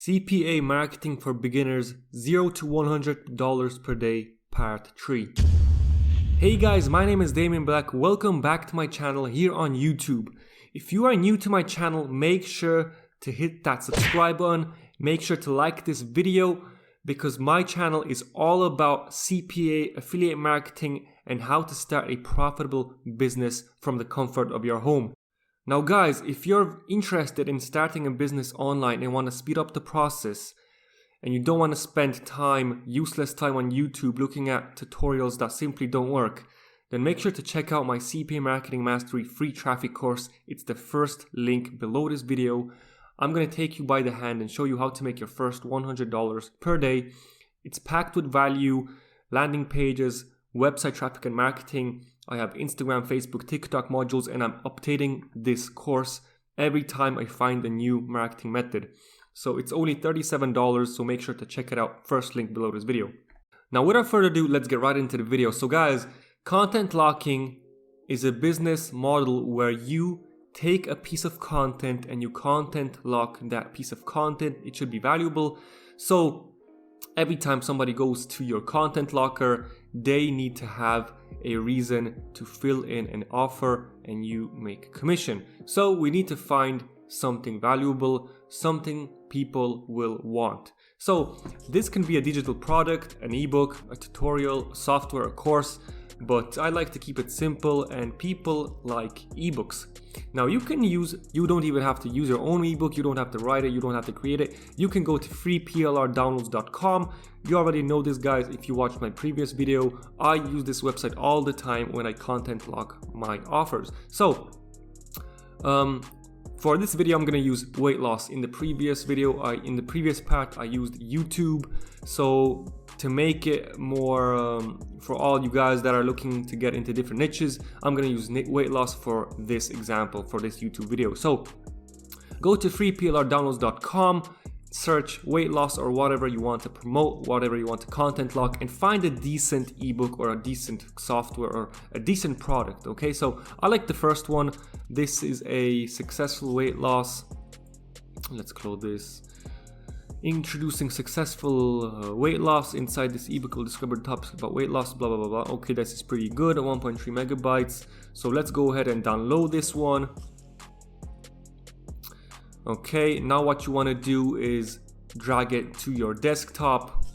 CPA Marketing for Beginners, $0 to $100 per day, Part 3. Hey guys, my name is Damien Black. Welcome back to my channel here on YouTube. If you are new to my channel, make sure to hit that subscribe button. Make sure to like this video because my channel is all about CPA, affiliate marketing, and how to start a profitable business from the comfort of your home. Now guys, if you're interested in starting a business online and want to speed up the process and you don't want to spend useless time on YouTube looking at tutorials that simply don't work, then make sure to check out my CPA Marketing Mastery free traffic course. It's the first link below this video. I'm going to take you by the hand and show you how to make your first $100 per day. It's packed with value, landing pages, website traffic and marketing. I have Instagram, Facebook, TikTok modules, and I'm updating this course every time I find a new marketing method. So it's only $37, so make sure to check it out. First link below this video. Now without further ado, let's get right into the video. So guys, content locking is a business model where you take a piece of content and you content lock that piece of content. It should be valuable. So every time somebody goes to your content locker, they need to have a reason to fill in an offer and you make a commission. So we need to find something valuable, something people will want. So this can be a digital product, an ebook, a tutorial, software, a course, but I like to keep it simple and people like ebooks. Now you don't even have to use your own ebook, you don't have to write it, you don't have to create it. You can go to freeplrdownloads.com. You already know this guys if you watched my previous video. I use this website all the time when I content lock my offers. So for this video I'm going to use weight loss. In the previous part I used YouTube. So to make it more for all you guys that are looking to get into different niches, I'm going to use weight loss for this example, for this YouTube video. So go to freeplrdownloads.com, search weight loss or whatever you want to promote, whatever you want to content lock, and find a decent ebook or a decent software or a decent product. Okay, so I like the first one. This is a successful weight loss. Let's close this. Introducing successful weight loss. Inside this ebook will describe the topics about weight loss, blah blah blah blah. Okay, this is pretty good at 1.3 megabytes. So let's go ahead and download this one. Okay, now what you want to do is drag it to your desktop.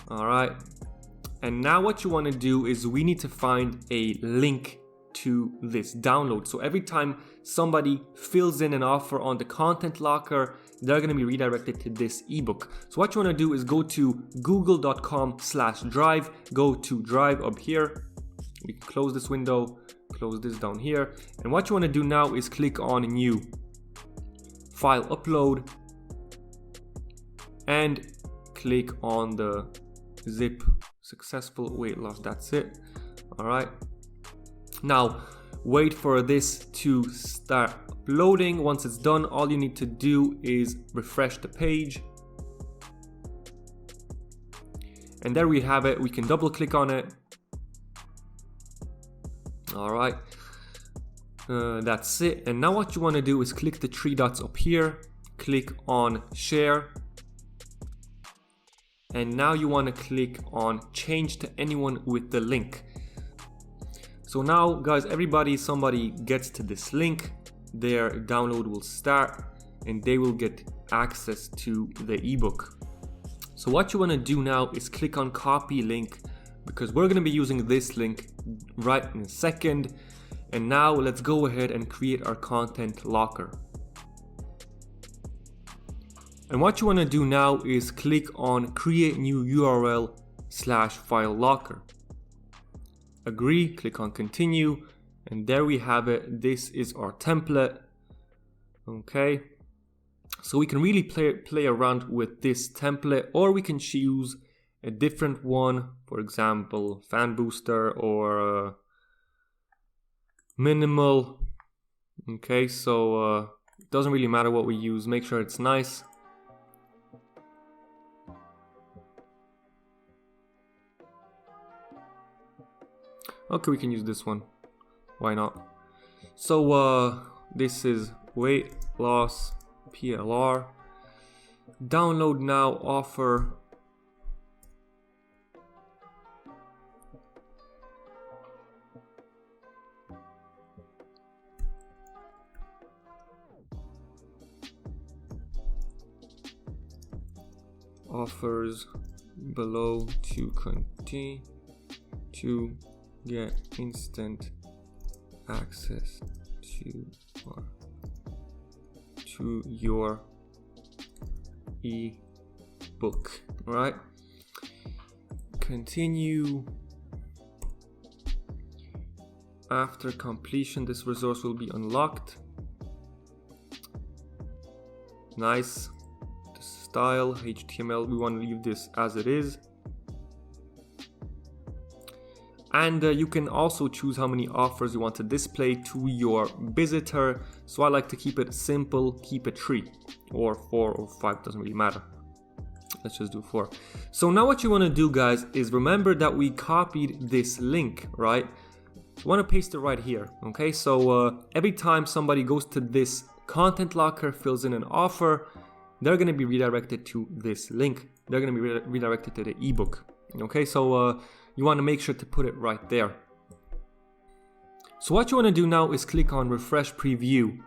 All right, and now what you want to do is we need to find a link to this download. So every time somebody fills in an offer on the content locker, they're going to be redirected to this ebook. So what you want to do is go to google.com/drive, go to drive up here. We can close this window, close this down here. And what you want to do now is click on new, file upload, and click on the zip successful weight loss. That's it. All right. Now wait for this to start uploading. Once it's done, all you need to do is refresh the page. And there we have it. We can double click on it. All right, that's it. And now what you want to do is click the three dots up here, click on share. And now you want to click on change to anyone with the link. So now guys, somebody gets to this link, their download will start and they will get access to the ebook. So what you want to do now is click on copy link because we're going to be using this link right in a second. And now let's go ahead and create our content locker. And what you want to do now is click on create new URL/file locker. Agree, click on continue, and there we have it. This is our template. Okay, so we can really play around with this template, or we can choose a different one, for example fan booster or minimal. Okay, so it doesn't really matter what we use, make sure it's nice. Okay, we can use this one, why not? So this is weight loss PLR. Download now offer. Offers below to continue to get instant access to your ebook. All right, continue. After completion, this resource will be unlocked. Nice. The style HTML, we want to leave this as it is. And you can also choose how many offers you want to display to your visitor. So I like to keep it simple, keep it 3 or 4 or 5, doesn't really matter. Let's just do 4. So now what you want to do, guys, is remember that we copied this link, right? So you want to paste it right here, okay? So every time somebody goes to this content locker, fills in an offer, they're going to be redirected to this link. They're going to be redirected to the ebook, okay? So you want to make sure to put it right there. So what you want to do now is click on refresh preview.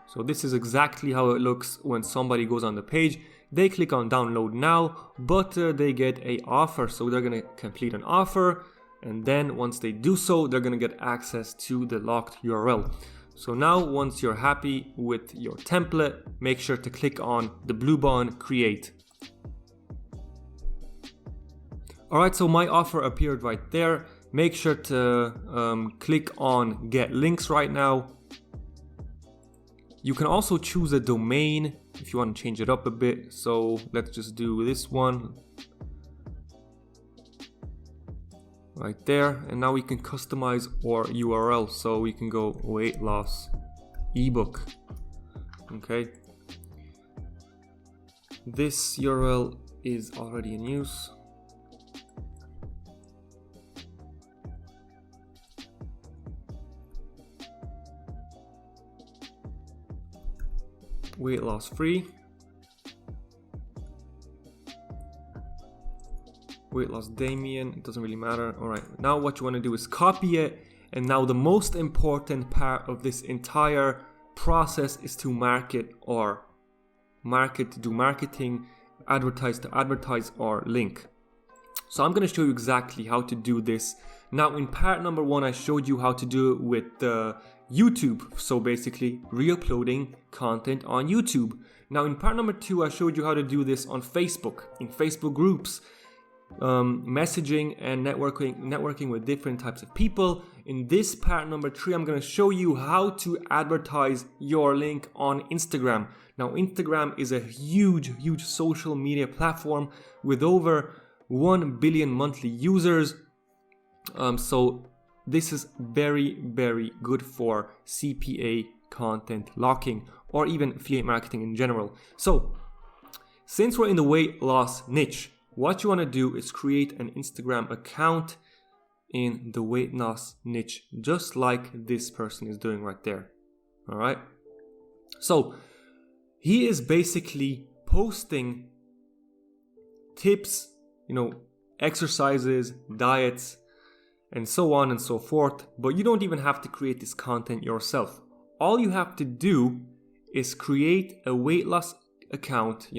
So this is exactly how it looks when somebody goes on the page. They click on download now, but they get an offer. So they're going to complete an offer. And then once they do so, they're going to get access to the locked URL. So now once you're happy with your template, make sure to click on the blue button, create. Alright, so my offer appeared right there. Make sure to click on get links right now. You can also choose a domain if you want to change it up a bit. So let's just do this one. Right there. And now we can customize our URL. So we can go weight loss ebook. Okay. This URL is already in use. Weight loss free. Weight loss Damien, it doesn't really matter. All right, now what you want to do is copy it. And now the most important part of this entire process is to market or to do marketing, advertise or link. So I'm going to show you exactly how to do this. Now in part number 1, I showed you how to do it with YouTube. So basically re-uploading content on YouTube. Now in part number 2, I showed you how to do this on Facebook, in Facebook groups, messaging and networking with different types of people. In this part number 3, I'm going to show you how to advertise your link on Instagram. Now Instagram is a huge social media platform with over 1 billion monthly users. So this is very good for CPA content locking or even affiliate marketing in general. So since we're in the weight loss niche, what you want to do is create an Instagram account in the weight loss niche, just like this person is doing right there. All right. So he is basically posting tips, exercises, diets, and so on and so forth. But you don't even have to create this content yourself. All you have to do is create a weight loss account,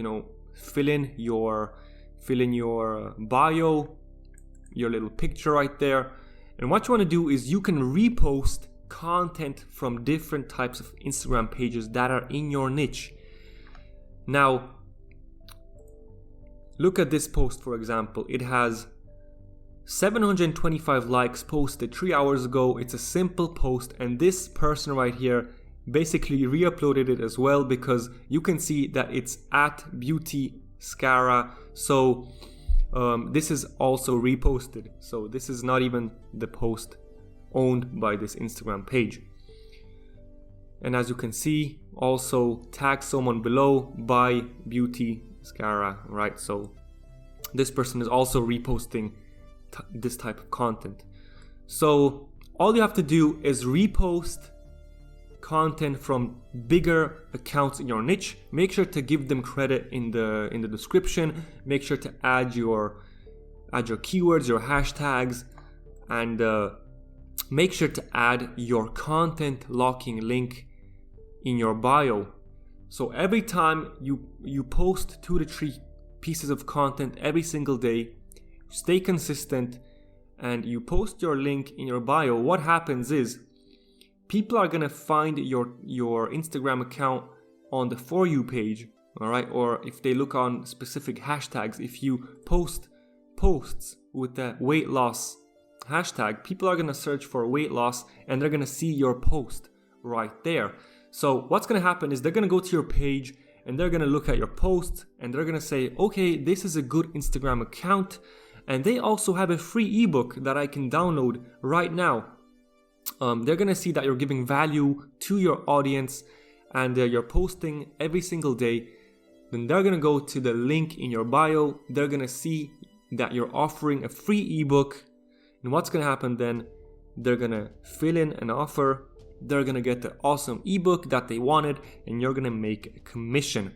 fill in your bio, your little picture right there. And what you want to do is you can repost content from different types of Instagram pages that are in your niche. Now, look at this post, for example. It has 725 likes posted 3 hours ago. It's a simple post, and this person right here basically re-uploaded it as well, because you can see that it's at Beauty Scara. So this is also reposted. So this is not even the post owned by this Instagram page. And as you can see, also tag someone below by Beauty Scara, right? So this person is also reposting this type of content. So all you have to do is repost content from bigger accounts in your niche, make sure to give them credit in the description. Make sure to add your keywords, your hashtags, and make sure to add your content locking link in your bio. So every time you post 2 to 3 pieces of content every single day, stay consistent, and you post your link in your bio, what happens is people are gonna find your Instagram account on the For You page, all right? Or if they look on specific hashtags, if you post posts with the weight loss hashtag, people are gonna search for weight loss and they're gonna see your post right there. So what's gonna happen is they're gonna go to your page and they're gonna look at your post and they're gonna say, okay, this is a good Instagram account, and they also have a free ebook that I can download right now. They're gonna see that you're giving value to your audience and you're posting every single day. Then they're gonna go to the link in your bio. They're gonna see that you're offering a free ebook, and what's gonna happen then? They're gonna fill in an offer. They're gonna get the awesome ebook that they wanted, and you're gonna make a commission.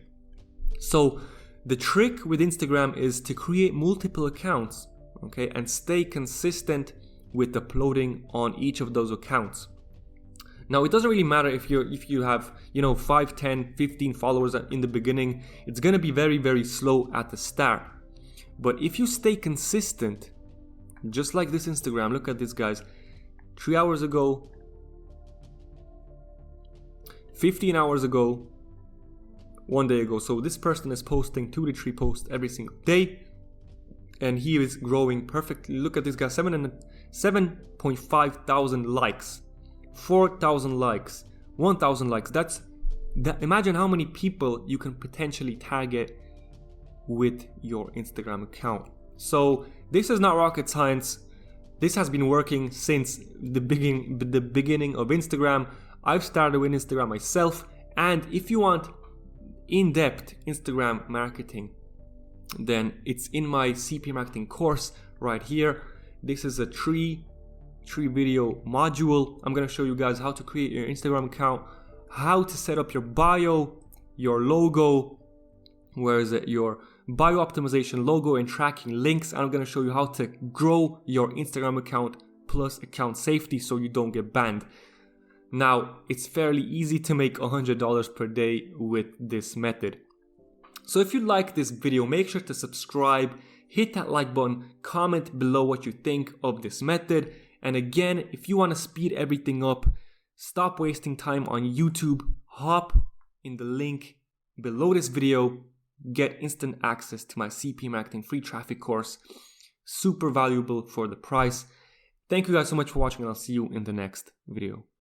So the trick with Instagram is to create multiple accounts, okay, and stay consistent with uploading on each of those accounts. Now, it doesn't really matter if you have 5, 10, 15 followers in the beginning. It's gonna be very, very slow at the start. But if you stay consistent, just like this Instagram, look at this, guys. 3 hours ago, 15 hours ago, 1 day ago. So this person is posting 2 to 3 posts every single day, and he is growing perfectly. Look at this guy, 7.5 thousand likes, 4,000 likes, 1,000 likes. Imagine how many people you can potentially target with your Instagram account. So this is not rocket science. This has been working since the beginning of Instagram. I've started with Instagram myself, and if you want in-depth Instagram marketing, then it's in my CPA Marketing course right here. This is a three video module. I'm gonna show you guys how to create your Instagram account, how to set up your bio, your logo, your bio optimization, logo, and tracking links. I'm gonna show you how to grow your Instagram account plus account safety so you don't get banned. Now, it's fairly easy to make $100 per day with this method. So if you like this video, make sure to subscribe, hit that like button, comment below what you think of this method. And again, if you want to speed everything up, stop wasting time on YouTube, hop in the link below this video, get instant access to my CPA Marketing free traffic course. Super valuable for the price. Thank you guys so much for watching, and I'll see you in the next video.